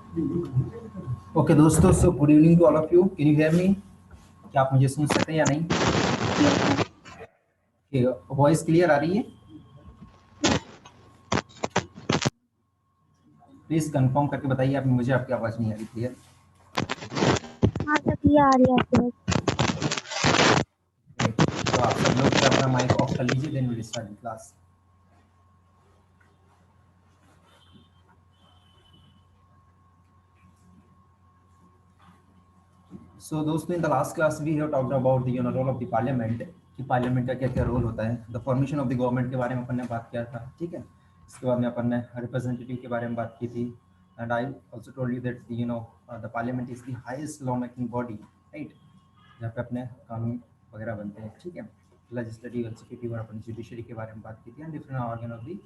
Okay दोस्तों, so good evening to all of you. Can you hear me? क्या आप मुझे सुन सकते हैं या नहीं? वॉइस क्लियर आ रही है? प्लीज कंफर्म करके बताइए आप मुझे, आपकी आवाज़ नहीं आ रही क्लियर। हाँ सर, ये आ रही है आपकी बात। तो आप सब लोग फिर अपना माइक ऑफ कर लीजिए, then will start class. So दोस्तों, in the last class we have talked about the role of the parliament, कि पार्लियामेंट का क्या क्या रोल होता है। The formation of the government के बारे में अपन ने बात किया था, ठीक है। इसके बाद में अपन ने रिप्रेजेंटेटिव के बारे में बात की थी। And I also told you that the parliament is the highest law making body, right, जहाँ पे अपने कानून वगैरह बनते हैं, ठीक है। लेजिस्लेटिव, एग्जीक्यूटिव और अपनी जुडिशरी के बारे में बात की थी, and different organ of the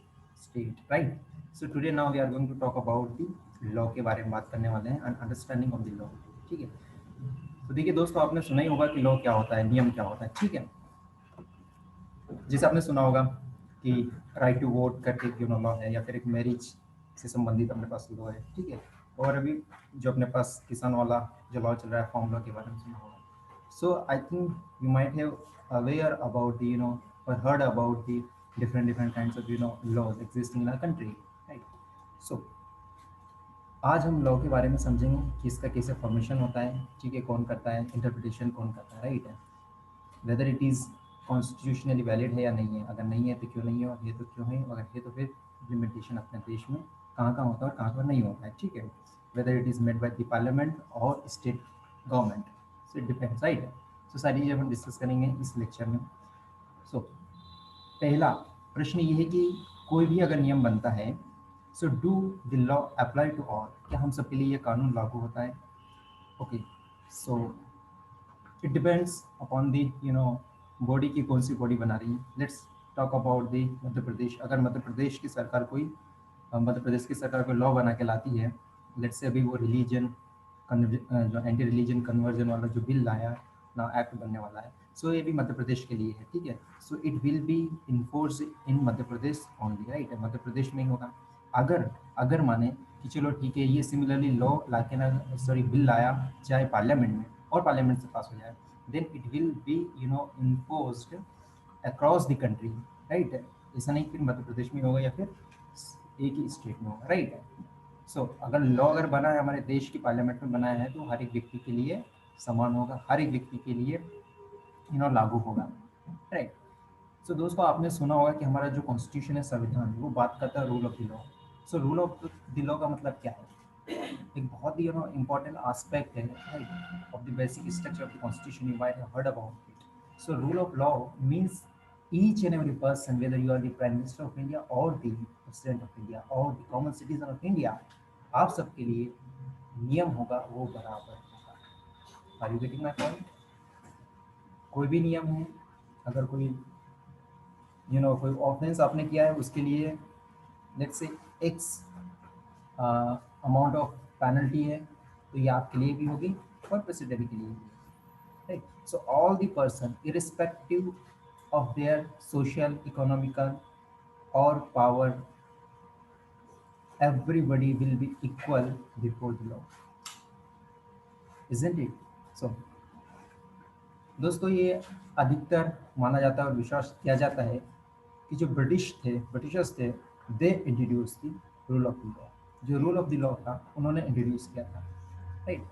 state, right. So today now we are going to talk about the law के बारे में बात करने वाले हैं, and understanding of the law, ठीक है। तो देखिए दोस्तों, आपने सुना ही होगा कि लॉ क्या होता है, नियम क्या होता है, ठीक है। जैसे आपने सुना होगा कि राइट टू वोट करके लॉ है, या फिर एक मैरिज से संबंधित अपने पास लॉ है, ठीक है। और अभी जो अपने पास किसान वाला जो लॉ चल रहा है, फार्म लॉ के बारे में सुना होगा। So I think you might have aware about the और heard about the different kinds of laws existing in our country, right? So आज हम लॉ के बारे में समझेंगे कि इसका कैसे फॉर्मेशन होता है, ठीक है, कौन करता है, इंटरप्रिटेशन कौन करता है, राइट है, whether it is constitutionally valid है या नहीं है, अगर नहीं है तो क्यों नहीं है, और ये तो क्यों है, अगर है तो फिर इम्प्लीमेंटेशन अपने देश में कहाँ कहाँ होता है और कहाँ पर नहीं होता है, ठीक है। Whether it is made by the parliament और state government, so it depends, right. So सारी चीज़ें हम डिस्कस करेंगे इस लेक्चर में। सो पहला प्रश्न ये है कि कोई भी अगर नियम बनता है, so do the law apply to all, क्या हम सबके लिए ये कानून लागू होता है? Okay, so it depends upon the body की कौन सी बॉडी बना रही है। Let's talk about the Madhya Pradesh. अगर मध्य प्रदेश की सरकार कोई लॉ बना के लाती है, लेट्स से अभी वो रिलीजन जो एंटी रिलीजन कन्वर्जन वाला जो बिल लाया ना, एक्ट बनने वाला है, सो ये भी मध्य प्रदेश के लिए है, ठीक है। So it will be enforce in Madhya Pradesh only, right, Madhya Pradesh में ही होगा। अगर अगर माने कि चलो ठीक है, ये सिमिलरली लॉ ला के ना, सॉरी, बिल लाया चाहे पार्लियामेंट में और पार्लियामेंट से पास हो जाए, then it will be enforced across the country, right. ऐसा नहीं कि मध्य प्रदेश में होगा या फिर एक ही स्टेट में होगा, राइट। सो अगर लॉ अगर बना है हमारे देश की पार्लियामेंट में बनाया है, तो हर एक व्यक्ति के लिए समान होगा, हर एक व्यक्ति के लिए लागू होगा, राइट। सो दोस्तों, आपने सुना होगा कि हमारा जो कॉन्स्टिट्यूशन है, संविधान, वो बात करता है rule of the law. So rule of the law का मतलब क्या है? एक बहुत ही इम्पोर्टेंट एस्पेक्ट है, right, of the basic structure of the constitution. You might have heard about it. So rule of law means each and every person, whether you are the prime minister of India or the president of India or the common citizen of India, आप सबके लिए नियम होगा वो बराबर होगा। Are you getting my point? कोई भी नियम है, अगर कोई कोई ऑफेंस आपने किया है, उसके लिए let's say x amount of penalty है, तो ये आपके लिए भी होगी और प्रेसिडेंट के लिए भी, right? So all the person, irrespective of their social, economical or power, everybody will be equal before the law, isn't it? So दोस्तों, ये अधिकतर माना जाता है और विश्वास किया जाता है कि जो ब्रिटिशर्स थे, they introduce the rule of the law. जो रूल ऑफ द लॉ था, उन्होंने इंट्रोड्यूस किया था, राइट।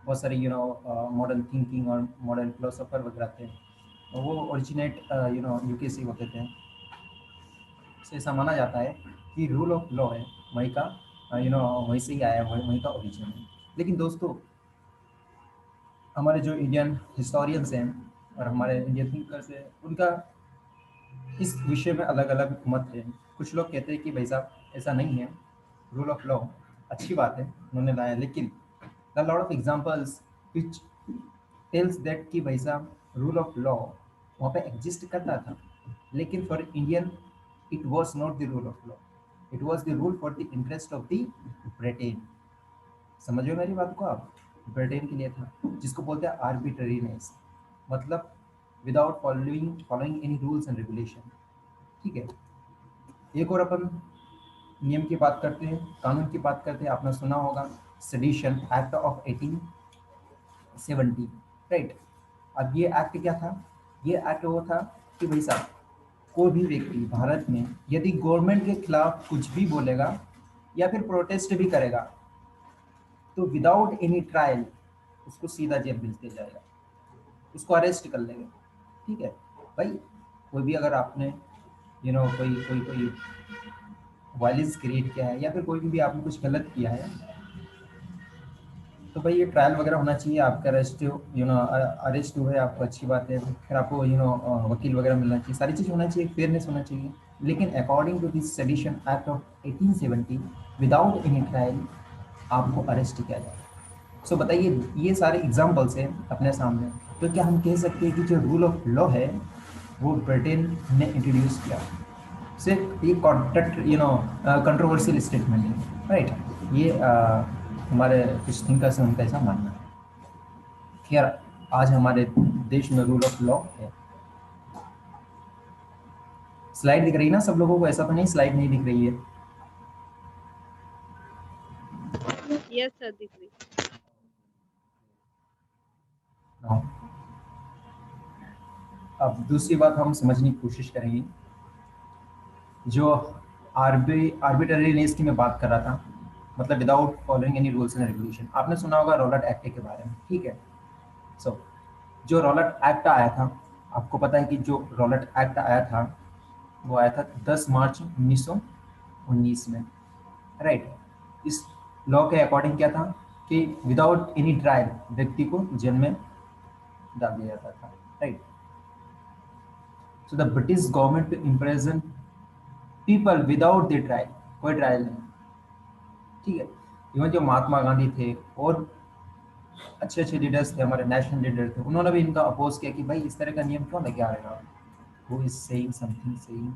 बहुत सारे मॉडर्न थिंकिंग और मॉडर्न फिलोसोफर वगैरह थे, वो ओरिजिनेट यूके से होते थे। से ऐसा माना जाता है कि रूल ऑफ लॉ है वहीं का, वहीं से ही आया है, वहीं का ओरिजिन है। लेकिन दोस्तों, हमारे जो इंडियन हिस्टोरियंस हैं और हमारे इंडियन थिंकर्स हैं, उनका इस विषय में अलग अलग मत है। कुछ लोग कहते हैं कि भाई साहब, ऐसा नहीं है, रूल ऑफ लॉ अच्छी बात है, उन्होंने लाया, लेकिन the lot of examples which tells that कि भाई साहब, रूल ऑफ लॉ वहाँ पे एग्जिस्ट करता था, लेकिन for Indian it was not the rule of law, it was the rule for the interest of the Britain. समझ रहे हो मेरी बात को आप? ब्रिटेन के लिए था, जिसको बोलते हैं आर्बिट्ररीनेस, मतलब without following any rules and regulation, ठीक है। एक और अपन नियम की बात करते हैं, कानून की बात करते हैं, आपने सुना होगा सेडिशन एक्ट ऑफ 1870, राइट। अब ये एक्ट क्या था? ये एक्ट वो था कि भाई साहब, कोई भी व्यक्ति भारत में यदि गवर्नमेंट के खिलाफ कुछ भी बोलेगा या फिर प्रोटेस्ट भी करेगा तो विदाउट एनी ट्रायल उसको सीधा जेल भेज दिया जाएगा, उसको अरेस्ट कर लेंगे। ठीक है भाई, कोई भी अगर आपने कोई कोई कोई वायलेंस क्रिएट किया है या फिर कोई भी आपने कुछ गलत किया है तो भाई ये ट्रायल वगैरह होना चाहिए, आपका अरेस्ट अरेस्ट हुए आपको, अच्छी बात है, फिर आपको वकील वगैरह मिलना चाहिए, सारी चीज़ होना चाहिए, फेयरनेस होना चाहिए। लेकिन according to this sedition act of 1870 without any trial आपको अरेस्ट किया जाए। सो बताइए, ये सारे एग्जाम्पल्स हैं अपने सामने, तो क्या हम कह सकते हैं कि जो रूल ऑफ लॉ है वो ब्रिटेन ने इंट्रोड्यूस किया? सिर्फ ये कॉन्ट्रैक्ट कंट्रोवर्शियल स्टेटमेंट है, राइट। ये हमारे कुछ थिंकर्स हैं, उनका ऐसा मानना है। खैर, आज हमारे देश में रूल ऑफ लॉ है। स्लाइड दिख रही है ना सब लोगों को? ऐसा तो नहीं स्लाइड नहीं दिख रही है? यस सर, दिख रही। हाँ। अब दूसरी बात हम समझने की कोशिश करेंगे, जो आर्बिट्ररीनेस की मैं बात कर रहा था, मतलब without following any rules and regulation. आपने सुना होगा रॉलट एक्ट के बारे में, ठीक है। सो जो रॉलट एक्ट आया था, आपको पता है कि जो रॉलट एक्ट आया था वो आया था 10 मार्च 1919 में, राइट। इस लॉ के अकॉर्डिंग क्या था कि विदाउट एनी ट्रायल व्यक्ति को जेल में डाल दिया जाता था, right. So the British government to imprison people without the trial, कोई ट्रायल नहीं, ठीक है। इवन जो महात्मा गांधी थे और अच्छे अच्छे लीडर्स थे, हमारे नेशनल लीडर थे, उन्होंने भी इनका अपोज किया कि भाई इस तरह का नियम क्यों लेके आ रहे हो आप? वो is saying something saying.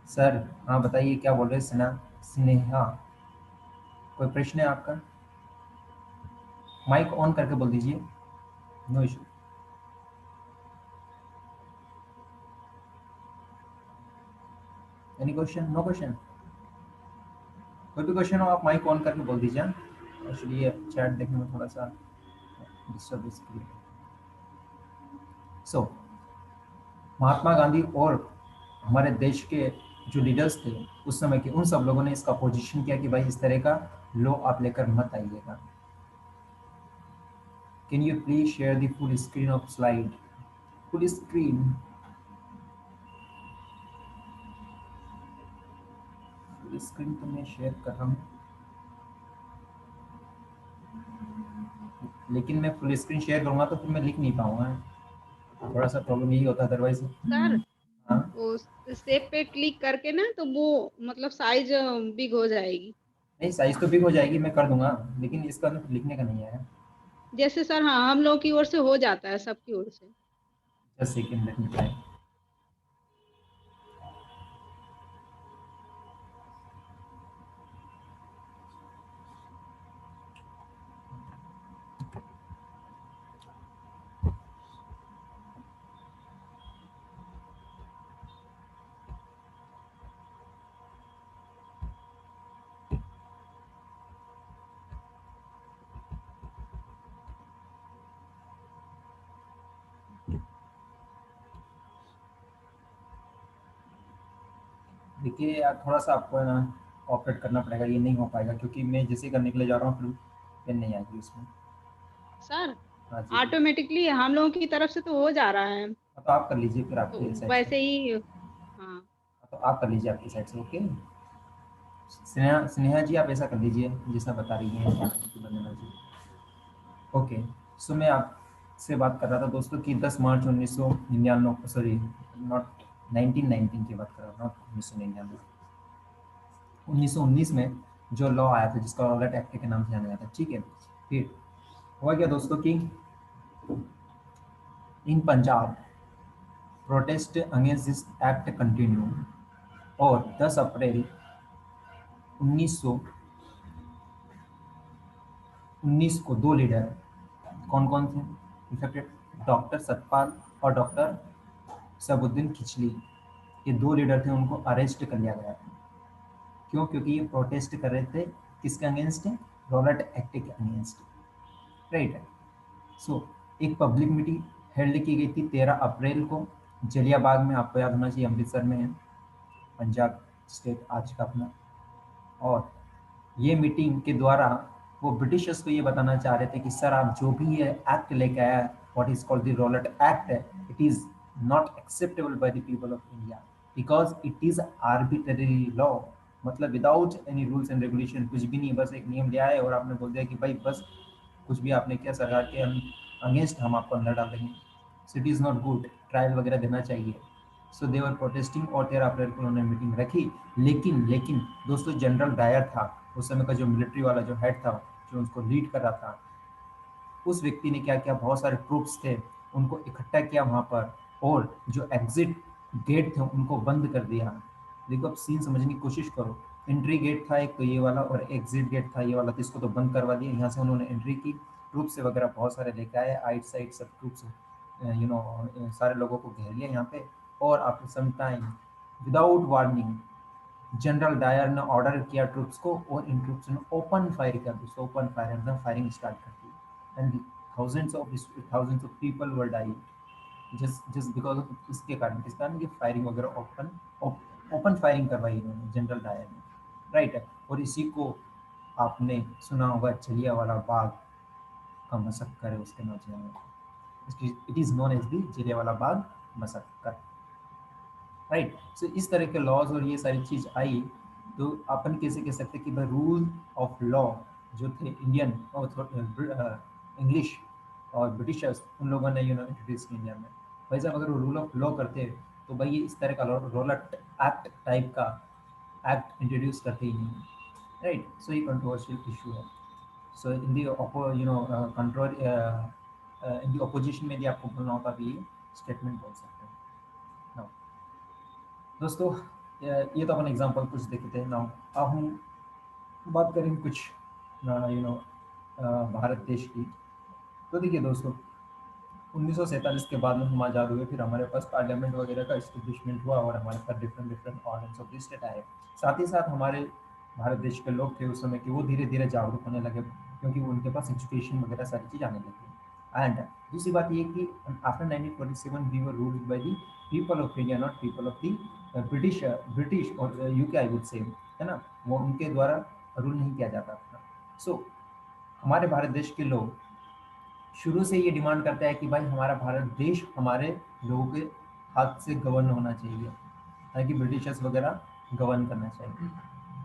Sir हाँ बताइए क्या बोल रहे हैं? स्नेहा, कोई प्रश्न है आपका? माइक ऑन करके बोल दीजिए, no issue. Any question? No question? कोई भी क्वेश्चन हो आप माइक ऑन करके बोल दीजिए। एक्चुअली ये चैट देखने में थोड़ा सा डिस्टर्बेंस क्रिएट। सो महात्मा गांधी और हमारे देश के जो लीडर्स थे उस समय के, उन सब लोगों ने इसका अपोजिशन किया कि भाई इस तरह का लॉ आप लेकर मत आइएगा। Can you please share the full screen of slide? Full screen, full screen तो मैं शेयर कर रहा हूँ, लेकिन मैं फुल स्क्रीन शेयर करूँगा तो फिर मैं लिख नहीं पाऊंगा, थोड़ा सा प्रॉब्लम यही होता है अदरवाइज। सर हाँ वो सेव पे क्लिक करके ना, तो वो मतलब साइज बिग हो जाएगी। नहीं, साइज तो बिग हो जाएगी, मैं कर दूंगा, लेकिन इसका तो लिखने का नहीं है। जैसे सर, हाँ, हम लोग की ओर से हो जाता है, सबकी ओर से। Just second, let me try. देखिए यार, थोड़ा सा आपको है ना ऑपरेट करना पड़ेगा, ये नहीं हो पाएगा क्योंकि मैं जैसे ही करने के लिए जा रहा हूँ फिर पेन नहीं आएगी उसमें। सर हाँ जी जी। ऑटोमेटिकली हम लोगों की तरफ से तो हो जा रहा है, हाँ, तो आप कर लीजिए फिर तो आपके साइड से। वैसे ही। हाँ हाँ, तो आप कर लीजिए आपकी साइड से, ओके। स्नेहा, स्नेहा जी आप ऐसा कर लीजिए जैसा बता रही हैं आपकी वंदना जी। ओके। सो मैं आपसे बात कर रहा था दोस्तों कि 10 मार्च 1999, सॉरी नॉट 1919 की बात कर रहा था, नॉट 1999, 1919 में जो लॉ आया था जिसका रॉलेट एक्ट के नाम से जाना जाता है, ठीक है। फिर हुआ क्या दोस्तों कि in Punjab protest against this act continue, और 10 अप्रैल 1919 को दो लीडर, कौन कौन थे इफेक्टेड? डॉक्टर सतपाल और डॉक्टर सबुद्दीन खिचली, ये दो लीडर थे, उनको अरेस्ट कर लिया गया था। क्यों? क्योंकि ये प्रोटेस्ट कर रहे थे किसके अगेंस्ट? रॉलेट एक्ट के अगेंस्ट, राइट। सो एक पब्लिक मीटिंग हेल्ड की गई थी 13 अप्रैल को जलियाबाग में, आपको याद होना चाहिए अमृतसर में है, पंजाब स्टेट आज का अपना। और ये मीटिंग के द्वारा वो ब्रिटिशर्स को ये बताना चाह रहे थे कि सर आप जो भी ये एक्ट लेके आया, what is called the Rowlatt act, it is not acceptable by the people of India because it is arbitrary law. मतलब without any rules and regulation, कुछ भी नहीं, बस एक नियम लिया है और आपने बोल दिया कि भाई बस कुछ भी आपने किया सरकार के अगेंस्ट हम आपको अंदर डाल देंगे। So it is not good, trial वगैरह देना चाहिए। सो दे वर प्रोटेस्टिंग और 13 अप्रैल को उन्होंने मीटिंग रखी। लेकिन दोस्तों जनरल डायर था उस समय का, जो मिलिट्री वाला जो हेड था, जो उसको लीड कर रहा था, उस व्यक्ति ने क्या किया, बहुत सारे ट्रूप्स थे उनको इकट्ठा किया वहाँ पर, और जो एग्जिट गेट थे उनको बंद कर दिया। देखो अब सीन समझने की कोशिश करो, एंट्री गेट था एक तो ये वाला, और एग्जिट गेट था ये वाला, तो इसको तो बंद करवा दिया। यहाँ से उन्होंने एंट्री की, ट्रूप्स वगैरह बहुत सारे लेके आए, आइट साइड सब ट्रूप्स सारे लोगों को घेर लिया यहाँ पे। और after some time without warning general Dyer ने ऑर्डर किया ट्रूप्स को, और इन ट्रूप्स ने ओपन फायर कर दी। ओपन फायर एकदम फायरिंग स्टार्ट कर दी, and thousands of people were died just because of इसके कारण, किस कारण? ये फायरिंग वगैरह ओपन फायरिंग करवाई इन्होंने जनरल डायर ने, राइट। और इसी को आपने सुना होगा जलियांवाला बाग का मसक्कर है उसके नाम से, it is known as the Jallianwala Bagh massacre, right. So इस तरह के लॉज और ये सारी चीज आई, तो अपन कैसे कह सकते कि भाई रूल ऑफ लॉ जो थे इंडियन और इंग्लिश और ब्रिटिशर्स, उन लोगों ने इंट्रोड्यूस किया इंडिया में। भाई साहब अगर वो रूल ऑफ लॉ करते तो भाई ये इस तरह का रोलट एक्ट टाइप का एक्ट इंट्रोड्यूस करते ही नहीं, राइट। सो ये कंट्रोवर्शियल इशू है। सो इन दी कंट्रोल इन दी अपोजिशन में भी आपको बोलना होता भी स्टेटमेंट बोल सकते हैं। Now, दोस्तों ये तो अपन एग्जांपल कुछ देखते हैं। नाउ अब हम बात करें कुछ भारत देश की। तो देखिए दोस्तों 1947 के बाद में हम आज़ाद हुए, फिर हमारे पास पार्लियामेंट वगैरह का इस्टेब्लिशमेंट हुआ और हमारे पास different different organs of the state आए। साथ ही साथ हमारे भारत देश के लोग थे उस समय कि वो धीरे धीरे जागरूक होने लगे, क्योंकि उनके पास एजुकेशन वगैरह सारी चीज़ आने लगी। एंड दूसरी बात ये कि after 1947 we were ruled by the people of India, not people of the British और यूके आई वुड से, है ना, वो उनके द्वारा रूल नहीं किया जाता था। सो हमारे भारत देश के लोग शुरू से ये डिमांड करता है कि भाई हमारा भारत देश हमारे लोगों के हाथ से गवर्न होना चाहिए, ताकि ब्रिटिशर्स वगैरह गवर्न करना चाहिए,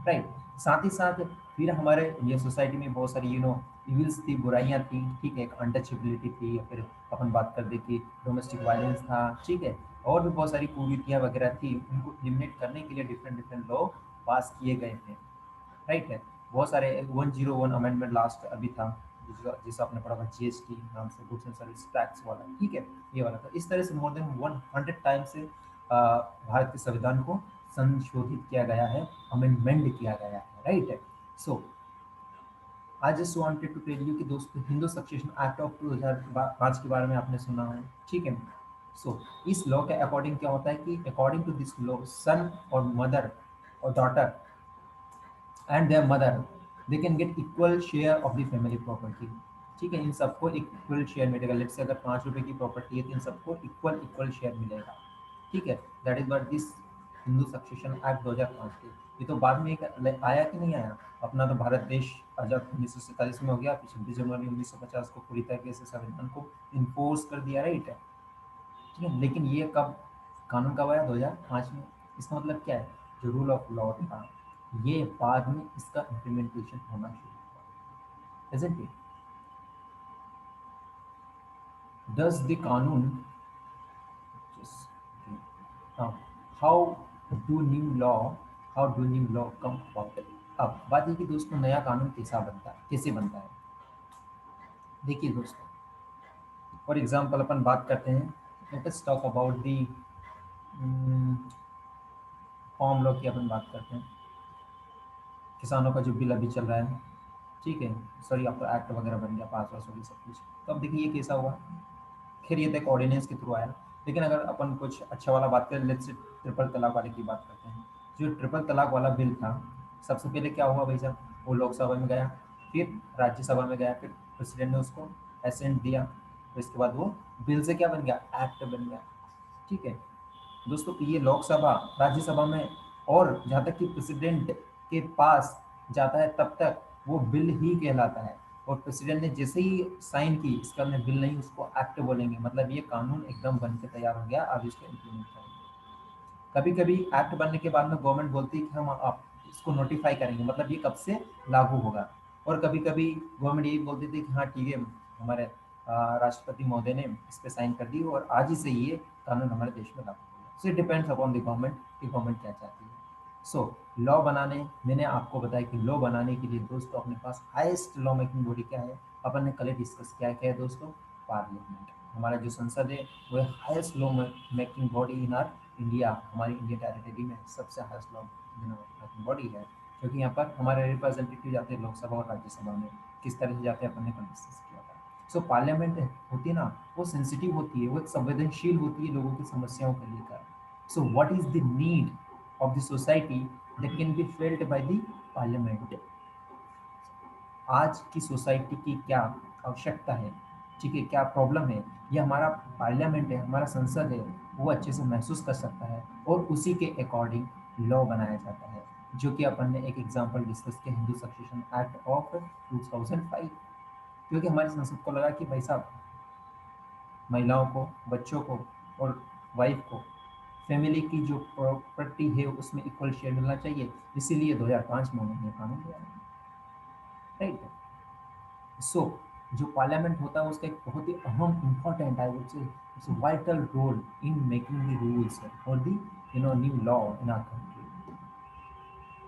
राइट। साथ ही साथ फिर हमारे ये सोसाइटी में बहुत सारी इविल्स थी, बुराइयां थी, ठीक है, एक अनटचेबिलिटी थी, या फिर अपन बात कर दे कि डोमेस्टिक वायलेंस था, ठीक है, और भी बहुत सारी कुरीतियाँ वगैरह थी। उनको एलिमिनेट करने के लिए डिफरेंट डिफरेंट लॉ पास किए गए थे, राइट है। बहुत सारे 101 अमेंडमेंट लास्ट अभी था, जिसे आपने पढ़ा था, जीएसटी नाम से, गुड्स एंड सर्विस टैक्स वाला, ठीक है, ये वाला था। इस तरह से मोर देन 100 टाइम से भारत के संविधान को संशोधित किया गया है, अमेंडमेंट किया गया है, राइट है। So I just wanted to tell you कि दोस्तों हिंदू सक्सेशन एक्ट ऑफ 2005 के बारे में आपने सुना है, ठीक है। सो इस लॉ के अकॉर्डिंग क्या होता है कि अकॉर्डिंग टू दिस लॉ सन और मदर और daughter and there mother they can get equal share of the family property, ठीक है। इन सबको इक्वल शेयर मिलेगा। लेट्स से अगर 5 रुपए की प्रॉपर्टी है तो इन सबको इक्वल इक्वल शेयर मिलेगा, ठीक है। That is what this Hindu succession act 2005 के। ये तो बाद में एक आया कि नहीं आया, अपना तो भारत देश आजाद 1947 में हो गया, फिर 26 जनवरी 1950 को पूरी तरीके से संविधान को इन्फोर्स कर दिया, राइट है, ठीक है। लेकिन ये कब कानून कब आया? 2005 में। इसका मतलब क्या है, जो रूल ऑफ लॉ था ये बाद में इसका इम्प्लीमेंटेशन होना शुरू हुआ, isn't it? Does the कानून how do new law how do new law come about? अब बात ये कि दोस्तों नया कानून कैसा बनता है, कैसे बनता है। देखिए दोस्तों फॉर एग्जाम्पल अपन बात करते हैं, let us talk about the form law की अपन बात करते हैं। किसानों का जो बिल अभी चल रहा है, ठीक है, सॉरी आपका एक्ट वगैरह बन गया, पास वास हो गई सब कुछ। तो अब देखिए ये कैसा हुआ, खैर ये तो एक ऑर्डिनेंस के थ्रू आया। लेकिन अगर अपन कुछ अच्छा वाला बात करें, लेट्स से ट्रिपल तलाक वाले की बात करते हैं। जो ट्रिपल तलाक वाला बिल था सबसे पहले क्या हुआ भाई साहब, वो लोकसभा में गया, फिर राज्यसभा में गया, फिर प्रेसिडेंट ने उसको एसेंट दिया, तो इसके बाद वो बिल से क्या बन गया, एक्ट बन गया। ठीक है दोस्तों, ये लोकसभा राज्यसभा में, और जहाँ तक कि प्रेसिडेंट के पास जाता है तब तक वो बिल ही कहलाता है, और प्रेसिडेंट ने जैसे ही साइन की इसका हमने बिल नहीं, उसको एक्ट बोलेंगे, मतलब ये कानून एकदम बन के तैयार हो गया, अब इसको इम्प्लीमेंट करेंगे। कभी कभी एक्ट बनने के बाद में गवर्नमेंट बोलती है कि हम आप इसको नोटिफाई करेंगे, मतलब ये कब से लागू होगा, और कभी कभी गवर्नमेंट यही बोलती थी कि हाँ ठीक है, हमारे राष्ट्रपति महोदय ने इस पे साइन कर दी और आज ही से ये कानून हमारे देश में लागू हो गया। सो it depends upon the government कि गवर्नमेंट क्या चाहती है। सो लॉ बनाने, मैंने आपको बताया कि लॉ बनाने के लिए दोस्तों अपने पास हाईएस्ट लॉ मेकिंग बॉडी क्या है, अपन ने कल डिस्कस किया है, क्या है दोस्तों, पार्लियामेंट। हमारा जो संसद है वो highest law making body in R India, हमारी इंडिया टेरिटरी में सबसे हाईएस्ट लॉ मेकिंग बॉडी है, क्योंकि यहाँ पर हमारे रिप्रेजेंटेटिव जाते हैं लोकसभा और राज्यसभा में, किस तरह से जाते हैं अपन ने कल डिस्कस किया था। सो पार्लियामेंट होती है ना, वो सेंसिटिव होती है, वो एक संवेदनशील होती है लोगों की समस्याओं को लेकर। So what is the need of the society that can be failed bye the parliament, आज की सोसाइटी की क्या आवश्यकता है, ठीक है, क्या प्रॉब्लम है, ये हमारा पार्लियामेंट है, हमारा संसद है, वो अच्छे से महसूस कर सकता है, और उसी के अकॉर्डिंग लॉ बनाया जाता है, जो कि अपन ने एक एग्जांपल डिस्कस किया, हिंदू सक्सेशन एक्ट ऑफ 2005। क्योंकि हमारी संसद को लगा कि भाई साहब महिलाओं को, बच्चों को और वाइफ को फैमिली की जो प्रॉपर्टी है उसमें इक्वल शेयर मिलना चाहिए, इसीलिए 2005 में उन्होंने कानून लिया, राइट। सो जो पार्लियामेंट होता है उसका एक बहुत ही अहम important, I would say it's vital role in making the rules और the new law in our country.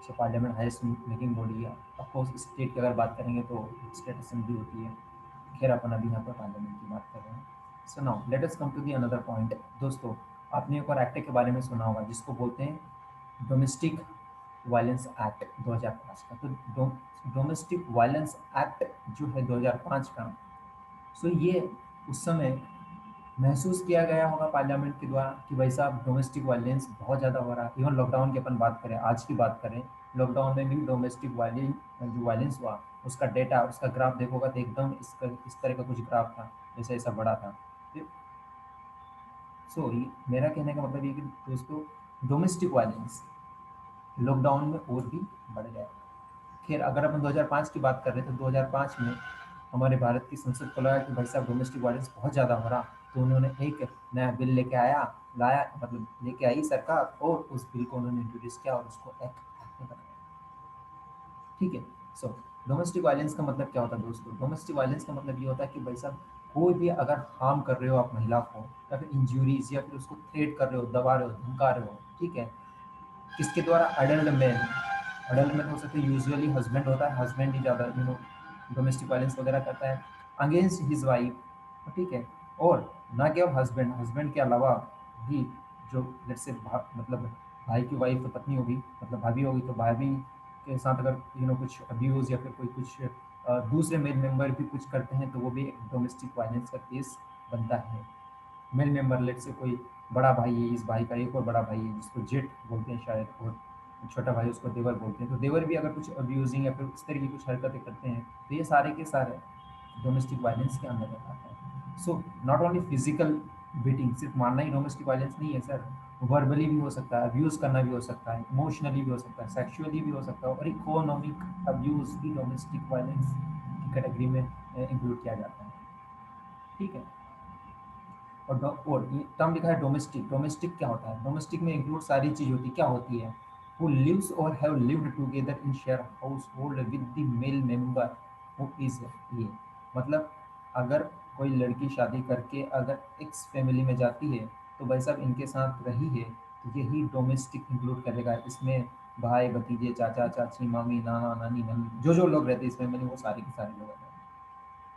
So parliament highest making body है। ऑफ कोर्स स्टेट की अगर बात करेंगे तो स्टेट असेंबली होती है, खैर अपन अभी यहाँ पर पार्लियामेंट की बात कर रहे हैं। So now let us come to the another point. दोस्तों आपने एक और एक्ट के बारे में सुना होगा जिसको बोलते हैं डोमेस्टिक वायलेंस एक्ट 2005 का। तो डोमेस्टिक वायलेंस एक्ट जो है 2005 का, सो ये उस समय महसूस किया गया होगा पार्लियामेंट के द्वारा कि भाई साहब डोमेस्टिक वायलेंस बहुत ज़्यादा हो रहा है। इवन लॉकडाउन की अपन बात करें, आज की बात करें, लॉकडाउन में भी डोमेस्टिक वायलेंस जो वायलेंस हुआ उसका डेटा, उसका ग्राफ देखोगा तो एकदम इस तरह का कुछ ग्राफ था, जैसे ऐसा बड़ा था। सो मेरा कहने का मतलब ये कि दोस्तों डोमेस्टिक वायलेंस लॉकडाउन में और भी बढ़ गया। खैर अगर अपन 2005 की बात कर रहे हैं तो 2005 में हमारे भारत की संसद को लगा कि भाई साहब डोमेस्टिक वायलेंस बहुत ज़्यादा हो रहा, तो उन्होंने एक नया बिल लेके लाया, मतलब लेके आई सरकार, और उस बिल को उन्होंने इंट्रोड्यूस किया और उसको एक्ट में बनाया। ठीक है। सो डोमेस्टिक वायलेंस का मतलब क्या होता है दोस्तों, डोमेस्टिक वायलेंस का मतलब ये होता है कि भाई साहब कोई भी अगर हार्म कर रहे हो आप महिला को, या फिर इंजुरीज, या फिर उसको थ्रेट कर रहे हो, दबा रहे हो, धमका रहे हो, ठीक है, किसके द्वारा, अडल्ट मैन हो सकते, यूजुअली हस्बैंड होता है, हस्बैंड ही ज़्यादा डोमेस्टिक वायलेंस वगैरह करता है अगेंस्ट हिज वाइफ, ठीक है। और ना केवल हस्बैंड, हस्बैंड के अलावा भी जो लेट्स से मतलब भाई की वाइफ तो पत्नी होगी, मतलब भाभी होगी, तो भाभी के साथ अगर कुछ अब्यूज़ या फिर कोई कुछ दूसरे मेल मेंबर भी कुछ करते हैं तो वो भी एक डोमेस्टिक वायलेंस का केस बनता है। मेल मेंबर लेट से कोई बड़ा भाई है, इस भाई का एक और बड़ा भाई है जिसको जेठ बोलते हैं शायद, और छोटा भाई उसको देवर बोलते हैं, तो देवर भी अगर कुछ अब्यूजिंग या फिर इस तरह की कुछ हरकतें करते हैं तो ये सारे के सारे डोमेस्टिक वायलेंस के अंदर आता है। So not only physical beating, सिर्फ मारना ही डोमेस्टिक वायलेंस नहीं है सर, वर्बली भी हो सकता है, अब्यूज़ करना भी हो सकता है, इमोशनली भी हो सकता है, सेक्सुअली भी हो सकता है, और इकोनॉमिक अब्यूज़ भी डोमेस्टिक वायलेंस की कैटेगरी में इंक्लूड किया जाता है। ठीक है। और ये टर्म लिखा है डोमेस्टिक। डोमेस्टिक क्या होता है, डोमेस्टिक में इंक्लूड सारी चीज़ होती है, क्या होती है, हु लिव्स और have lived together in share house hold with the male member who is ये, मतलब अगर कोई लड़की शादी करके अगर एक्स फैमिली में जाती है तो भाई साहब इनके साथ रही है, तो यही डोमेस्टिक इंक्लूड करेगा। इसमें भाई भतीजे, चाचा चाची, मामी, नाना नानी, नन्नी, जो लोग रहते हैं इस फैमिली, वो सारे के सारे लोग रहते हैं।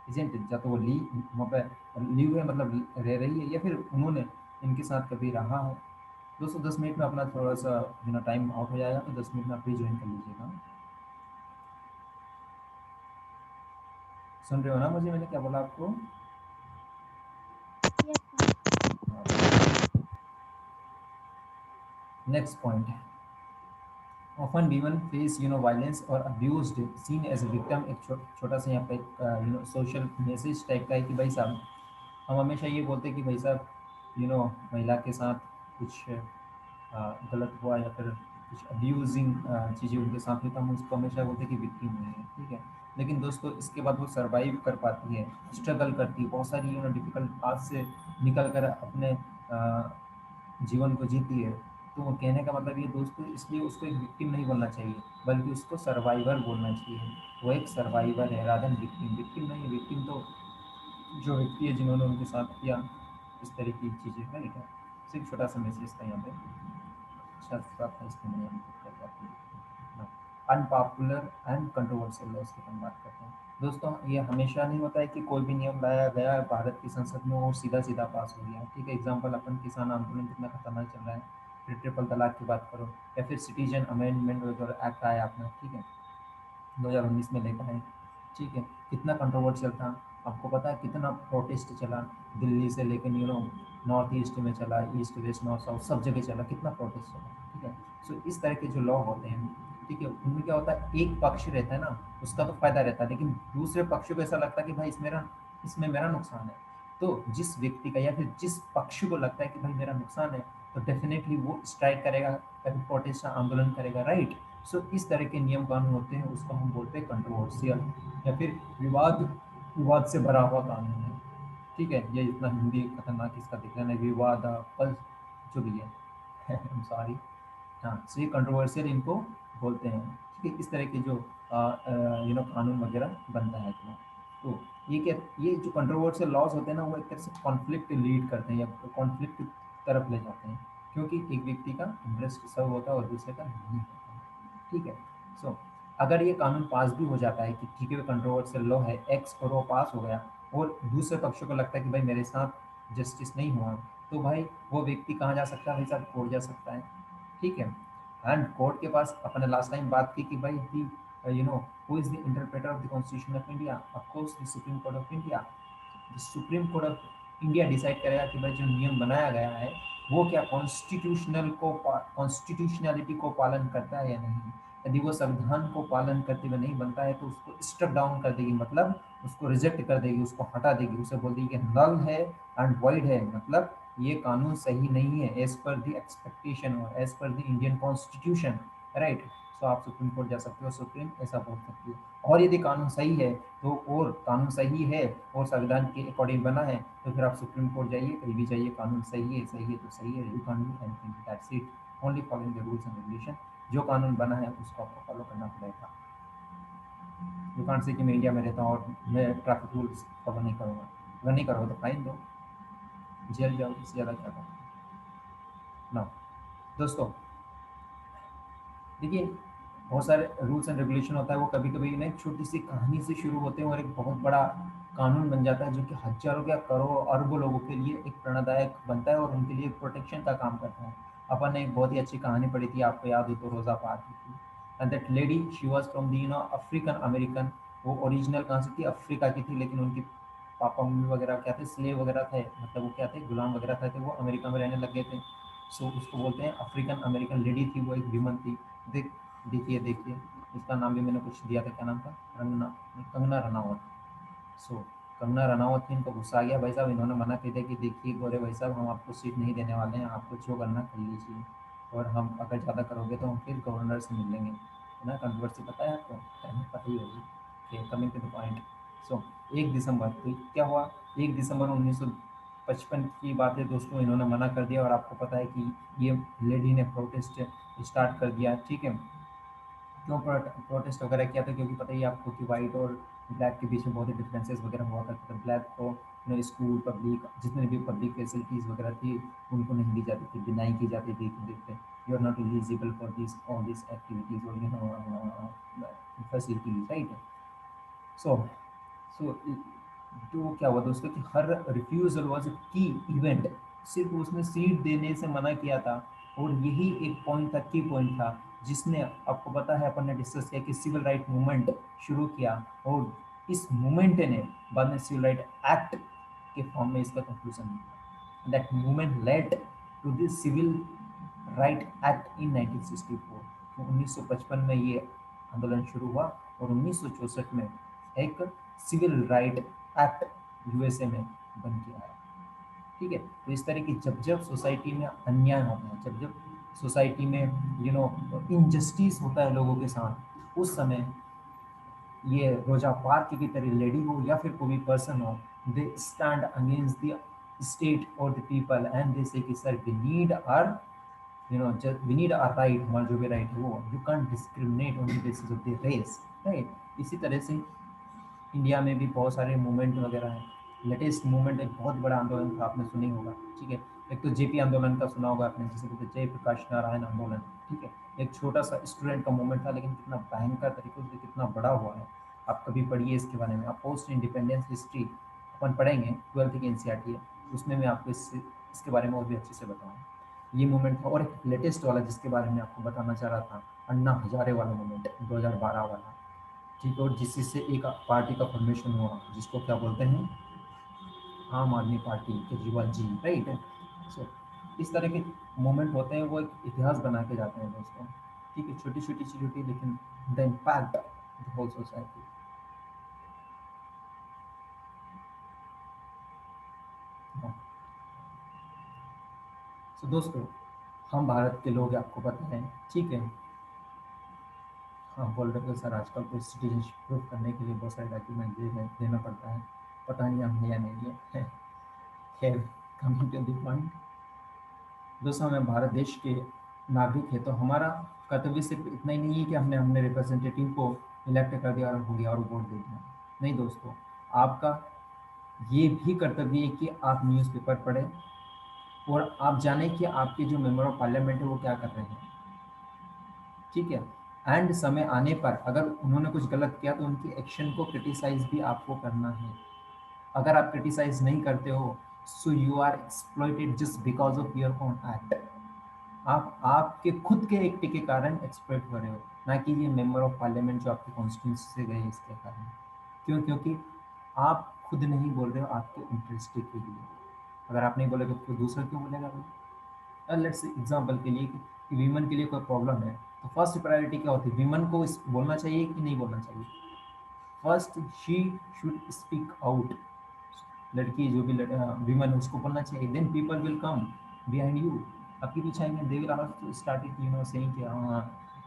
इजेंट, या तो वो वहाँ पे लीव है, मतलब रह रही है, या फिर उन्होंने इनके साथ कभी रहा है। दोस्तों 10 मिनट में अपना थोड़ा सा टाइम आउट हो जाएगा, तो 10 मिनट में आप ज्वाइन कर लीजिएगा। सुन रहे हो ना मुझे, मैंने क्या बोला आपको? Next point, often women face violence or abused, seen as a victim। एक छोटा सा यहाँ पे सोशल मैसेज टाइप का है कि भाई साहब हम हमेशा ये बोलते हैं कि भाई साहब महिला के साथ कुछ गलत हुआ या फिर कुछ अब्यूजिंग चीज़ें उनके साथ हुई तो हम उसको हमेशा बोलते हैं कि विक्टिम नहीं है, ठीक है। लेकिन दोस्तों इसके बाद वो सर्वाइव कर पाती है, स्ट्रगल करती है, बहुत सारी डिफिकल्ट पाथ से निकल कर अपने जीवन को जीती है। तो वो कहने का मतलब ये दोस्तों, इसलिए उसको एक विक्टिम नहीं बोलना चाहिए, बल्कि उसको सर्वाइवर बोलना चाहिए। वो एक सर्वाइवर है रादर विक्टिम। विक्टिम नहीं है, विक्टिम तो जो व्यक्ति है जिन्होंने उनके साथ किया इस तरह की चीज़ें, राइट है। सिर्फ छोटा सा मैसेज था यहाँ पे, अच्छा था इसमें नहीं अनपॉपुलर एंड कंट्रोवर्शियल लॉज की हम बात करते हैं। दोस्तों ये हमेशा नहीं होता है कि कोई भी नियम लाया गया है भारत की संसद में और सीधा सीधा पास हो गया, ठीक है। एग्जांपल अपन किसान आंदोलन कितना खतरनाक चल रहा है, फिर ट्रिपल तलाक की बात करो, या फिर सिटीजन अमेंडमेंट वगैरह एक्ट आया अपना, ठीक है, 2019 में लेकर आए, ठीक है। कितना कंट्रोवर्शियल था, आपको पता है कितना प्रोटेस्ट चला, दिल्ली से लेकर नॉर्थ ईस्ट में चला, ईस्ट वेस्ट नॉर्थ साउथ सब जगह चला, कितना प्रोटेस्ट चला, ठीक है। सो इस तरह के जो लॉ होते हैं, ठीक है, उनमें क्या होता है, एक पक्ष रहता है ना, उसका तो फायदा रहता है, लेकिन दूसरे पक्ष को ऐसा लगता है कि भाई इसमें मेरा नुकसान है। तो जिस व्यक्ति का या फिर जिस पक्ष को लगता है कि भाई मेरा नुकसान है, तो डेफिनेटली वो स्ट्राइक करेगा या फिर प्रोटेस्ट आंदोलन करेगा, राइट। सो इस तरह के नियम कानून होते हैं, उसको हम बोलते हैं कंट्रोवर्शियल या फिर विवाद से भरा हुआ कानून है, ठीक है। ये इतना हिंदी खतरनाक इसका दिख रहा है, विवाद पल जो भी है सॉरी, हाँ। सो ये कंट्रोवर्शियल इनको बोलते हैं, ठीक है। इस तरह के जो कानून वगैरह बनता है तो ये क्या, ये जो कंट्रोवर्शियल लॉज होते हैं ना, वो एक तरह से कॉन्फ्लिक्ट लीड करते हैं या कॉन्फ्लिक्ट की तरफ ले जाते हैं, क्योंकि एक व्यक्ति का इंटरेस्ट सर्व होता है और दूसरे का नहीं होता है, ठीक है। सो अगर ये कानून पास भी हो जाता है कि ठीक है कंट्रोवर्शियल लॉ है एक्स और वो पास हो गया, और दूसरे पक्ष को लगता है कि भाई मेरे साथ जस्टिस नहीं हुआ, तो भाई वो व्यक्ति कहाँ जा सकता है, भाई साहब कोर्ट जा सकता है, ठीक है। एंड कोर्ट के पास अपने लास्ट टाइम बात की कि भाई the who is the interpreter of the constitution of India, of course the supreme court of India. Supreme court of India decide करेगा कि भाई जो नियम बनाया गया है वो क्या कॉन्स्टिट्यूशनलिटी को पालन करता है या नहीं। यदि वो संविधान को पालन करते हुए नहीं बनता है तो उसको स्ट्रक डाउन कर देगी, मतलब उसको रिजेक्ट कर देगी, उसको हटा देगी, उसे बोल देगी कि नल है एंड वाइड है, मतलब ये कानून सही नहीं है एज पर द एक्सपेक्टेशन और as per the Indian constitution, right. So आप सुप्रीम कोर्ट जा सकते हो, सुप्रीम ऐसा बोल सकती है। और यदि कानून सही है तो, और कानून सही है और संविधान के अकॉर्डिंग बना है, तो फिर आप सुप्रीम कोर्ट जाइए, कहीं भी जाइए, कानून सही है तो सही है, you can do anything, that's it, only following the rules and regulation. जो कानून बना है उसको आपको फॉलो करना पड़ेगा। यू कांट से कि मैं इंडिया में रहता हूँ और मैं ट्रैफिक रूल्स फॉलो नहीं करूँगा, अगर नहीं करोगे तो फाइन दो, जेल जाओ, इससे ज़्यादा क्या करो ना। दोस्तों देखिए बहुत सारे रूल्स एंड रेगुलेशन होता है, वो कभी कभी ना एक छोटी सी कहानी से शुरू होते हैं और एक बहुत बड़ा कानून बन जाता है, जो कि हजारों या करोड़ों अरबों लोगों के लिए एक प्रेरणादायक बनता है और उनके लिए प्रोटेक्शन का काम करता है। अपन ने एक बहुत ही अच्छी कहानी पढ़ी थी, आपको याद हो तो, रोज़ा पार्क की। And that lady she was from the African American, वो ओरिजिनल कहाँ से थी, अफ्रीका की थी, लेकिन उनके पापा मम्मी वगैरह क्या थे, स्लेव वगैरह थे, मतलब वो क्या थे, गुलाम वगैरह थे, वो अमेरिका में रहने लग गए थे। सो उसको बोलते हैं अफ्रीकन अमेरिकन लेडी थी, वो एक विमन थी। देख देखिए इसका नाम भी मैंने कुछ दिया था, क्या नाम था, रंगना, कंगना रनावत। सो कंगना रनावत थी, इनको गुस्सा आ गया, भाई साहब इन्होंने मना कर दिया कि देखिए गोरे भाई साहब हम आपको सीट नहीं देने वाले हैं, आपको जो करना कर लीजिए, और हम अगर ज़्यादा करोगे तो हम फिर गवर्नर से मिल लेंगे, है ना। कंट्रोवर्सी पता है आपको, पता ही होगी कि कमिंग टू द पॉइंट। सो 1 दिसंबर, तो क्या हुआ, 1 दिसंबर 1955 की बात है दोस्तों, इन्होंने मना कर दिया और आपको पता है कि ये लेडी ने प्रोटेस्ट स्टार्ट कर दिया, ठीक है। क्यों प्रोटेस्ट वगैरह किया था, क्योंकि पता ही है आपको कि वाइट और ब्लैक के बीच में बहुत ही डिफरेंसेस वगैरह हुआ करते थे। ब्लैक को स्कूल पब्लिक जितने भी पब्लिक फैसिलिटीज़ वगैरह थी उनको नहीं दी जाती थी, डिनाई की जाती थी, देखते you are not eligible for this all this activities और फैसिलिटीज, राइट। सो सो तो क्या हुआ दोस्तों कि हर रिफ्यूजल वाज अ की इवेंट, सिर्फ उसने सीट देने से मना किया था, और यही एक पॉइंट था, की पॉइंट था, जिसने आपको पता है अपन ने डिस्कस किया कि सिविल राइट मूवमेंट शुरू किया, और इस मूवमेंट ने बाद में सिविल राइट एक्ट के फॉर्म में इसका कंक्लूजन दिया। That movement led to this civil right act in 1964। तो 1955 में ये आंदोलन शुरू हुआ और 1964 में एक सिविल राइट एक्ट यूएसए में बन के आया। ठीक है, तो इस तरह की जब जब सोसाइटी में अन्याय होता है, जब जब सोसाइटी में इनजस्टिस होता है लोगों के साथ, उस समय ये रोजा पार्क की तरह लेडी हो या फिर कोई भी पर्सन हो, they stand against the state और the people and they say कि sir we need our we need our right, हमारा जो भी राइट है वो, you can discriminate on the basis of the race, right. इसी तरह से इंडिया में भी बहुत सारे मूवमेंट वगैरह हैं। लेटेस्ट मूवमेंट एक बहुत बड़ा आंदोलन था, आपने सुनी होगा, ठीक है। एक तो जेपी आंदोलन का सुना होगा आपने, जिसे बोलते हैं जयप्रकाश नारायण आंदोलन, ठीक है। एक छोटा सा स्टूडेंट का मूवमेंट था, लेकिन कितना भयंकर तरीके से कितना बड़ा हुआ है, आप कभी पढ़िए इसके बारे में। आप पोस्ट इंडिपेंडेंस हिस्ट्री अपन पढ़ेंगे, 12th की एनसीईआरटी है, उसमें मैं आपको इसके बारे में और भी अच्छे से बताऊँगा। ये मूवमेंट था। और एक लेटेस्ट वाला जिसके बारे में आपको बताना चाह रहा था, अन्ना हजारे वाला मूवमेंट 2012 वाला, ठीक है। और जिससे से एक पार्टी का फॉर्मेशन हुआ, जिसको क्या बोलते हैं, आम आदमी party, Kejriwal ji, right. So इस तरह के मूवमेंट होते हैं, वो एक इतिहास बना के जाते हैं दोस्तों, ठीक है। छोटी छोटी चीज़ होती है, लेकिन the impact the whole society. So दोस्तों, हम भारत के लोग हैं, आपको पता है, ठीक है। हाँ, बोल रहे थे सर आजकल तो सिटीजनशिप प्रूफ करने के लिए बहुत सारे डॉक्यूमेंट देना पड़ता है, पता नहीं हम है या नहीं है। खैर, कमिंग टू द पॉइंट दोस्तों, हमें भारत देश के नागरिक है, तो हमारा कर्तव्य सिर्फ इतना ही नहीं है कि हमने हमने रिप्रेजेंटेटिव को इलेक्ट कर दिया और हो गया और वोट दे दिया। नहीं दोस्तों, आपका ये भी कर्तव्य है कि आप न्यूज़पेपर पढ़ें और आप जानें कि आपके जो मेंबर ऑफ पार्लियामेंट है वो क्या कर रहे हैं, ठीक है। एंड समय आने पर अगर उन्होंने कुछ गलत किया तो उनकी एक्शन को क्रिटिसाइज भी आपको करना है। अगर आप क्रिटिसाइज नहीं करते हो, so you are exploited just because of your own act. आप आपके खुद के एक्ट के कारण एक्सप्लॉइट हो रहे हो, ना कि ये मेंबर ऑफ पार्लियामेंट जो आपके कॉन्स्टिट्यूंसी से गए इसके कारण। क्यों? क्योंकि आप खुद नहीं बोल रहे हो आपके इंटरेस्ट के लिए। अगर आप नहीं बोलेगे तो कोई दूसरा क्यों बोलेगा भाई? लेट्स एग्जांपल के लिए कि वीमन के लिए कोई प्रॉब्लम है, तो फर्स्ट प्रायोरिटी क्या होती है? वीमन को बोलना चाहिए कि नहीं बोलना चाहिए? First she should speak out. लड़की जो भी वीमन उसको बोलना चाहिए, then people will come behind you, आपके पीछे आएंगे, they will also started saying कि हाँ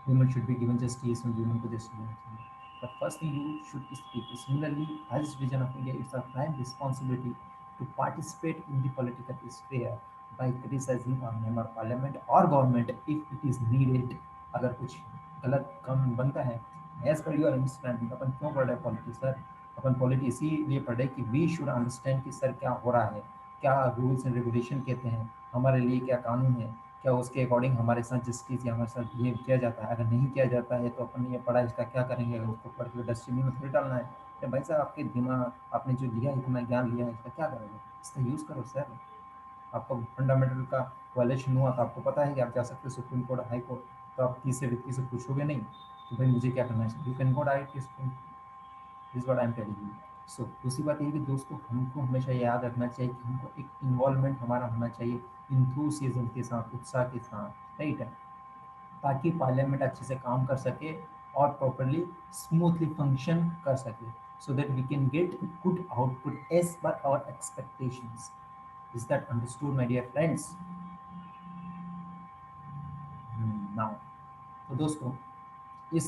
women should be given justice, women को जस्टिस देना चाहिए। But first thing you should speak. Similarly as vision of India, it's our prime responsibility to participate in the political sphere by criticizing our member of parliament or government if it is needed। अगर कुछ गलत काम बनता है, as per your understanding, अपन क्यों पढ़ रहे हैं पॉलिटिक्स सर? अपन पॉलिटिक्स इसीलिए पढ़ रहे कि वी शुड अंडरस्टैंड कि सर क्या हो रहा है, क्या रूल्स एंड रेगुलेशन कहते हैं, हमारे लिए क्या कानून है, क्या उसके अकॉर्डिंग हमारे साथ जस्टिस या हमारे साथ बिहेव किया जाता है। अगर नहीं किया जाता है तो अपन ये पढ़ा इसका क्या करेंगे? अगर उसको पढ़ के डस्टबिन में थोड़ी डालना है। तो भाई साहब, आपके दिमाग, आपने जो लिया इतना ज्ञान लिया है, इसका क्या करोगे? इसका यूज़ करो सर। आपका फंडामेंटल का वायलेशन हुआ तो आपको पता है कि आप जा सकते हो सुप्रीम कोर्ट, हाई कोर्ट। तो आप किसी व्यक्ति से पूछोगे नहीं कि भाई मुझे क्या करना चाहिए, you can go directly supreme. This what I am telling you. So दूसरी बात ये है कि दोस्तों, हमको हमेशा याद रखना चाहिए कि हमको एक इन्वॉल्वमेंट हमारा होना चाहिए, इंथुसियाज्म के साथ, उत्साह के साथ, राइट है, ताकि पार्लियामेंट अच्छे से काम कर सके और प्रॉपरली स्मूथली फंक्शन कर सके, so that we can get good output as per our expectations. Is that understood, my dear friends? Now, तो दोस्तों, इस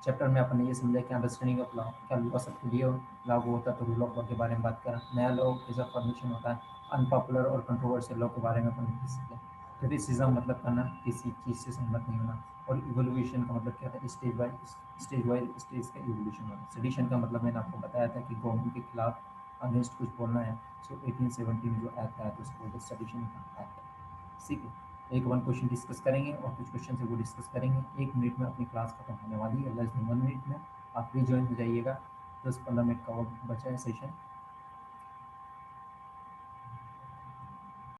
चैप्टर में अपन ने ये समझा कि अंडरस्टैंडिंग ऑफ लॉ, क्या लॉ सबके लिए लागू होता है, तो रूल ऑफ लॉ के बारे में बात करा। नया लॉ कैसा फॉर्मेशन होता है, अनपॉपुलर और कंट्रोवर्शियल लॉ के बारे में अपन ने सीखा। क्रिटिसिज्म मतलब करना, किसी चीज़ से सहमत नहीं होना। और इवोल्यूशन का मतलब क्या था? स्टेज वाइज स्टेज का इवोल्यूशन होना। सेडिशन का मतलब मैंने आपको बताया था कि गवर्नमेंट के खिलाफ अगेंस्ट कुछ बोलना है। सो 1870 में जो एक्ट आया था उसको बोलते सेडिशन का एक्ट। ठीक है, एक वन क्वेश्चन डिस्कस करेंगे और कुछ क्वेश्चन से वो डिस्कस करेंगे। 1 मिनट में अपनी क्लास खत्म होने वाली है, लेस देन 1 मिनट में आप रिज्वाइन हो जाइएगा। 10-15 मिनट का और बचा है सेशन।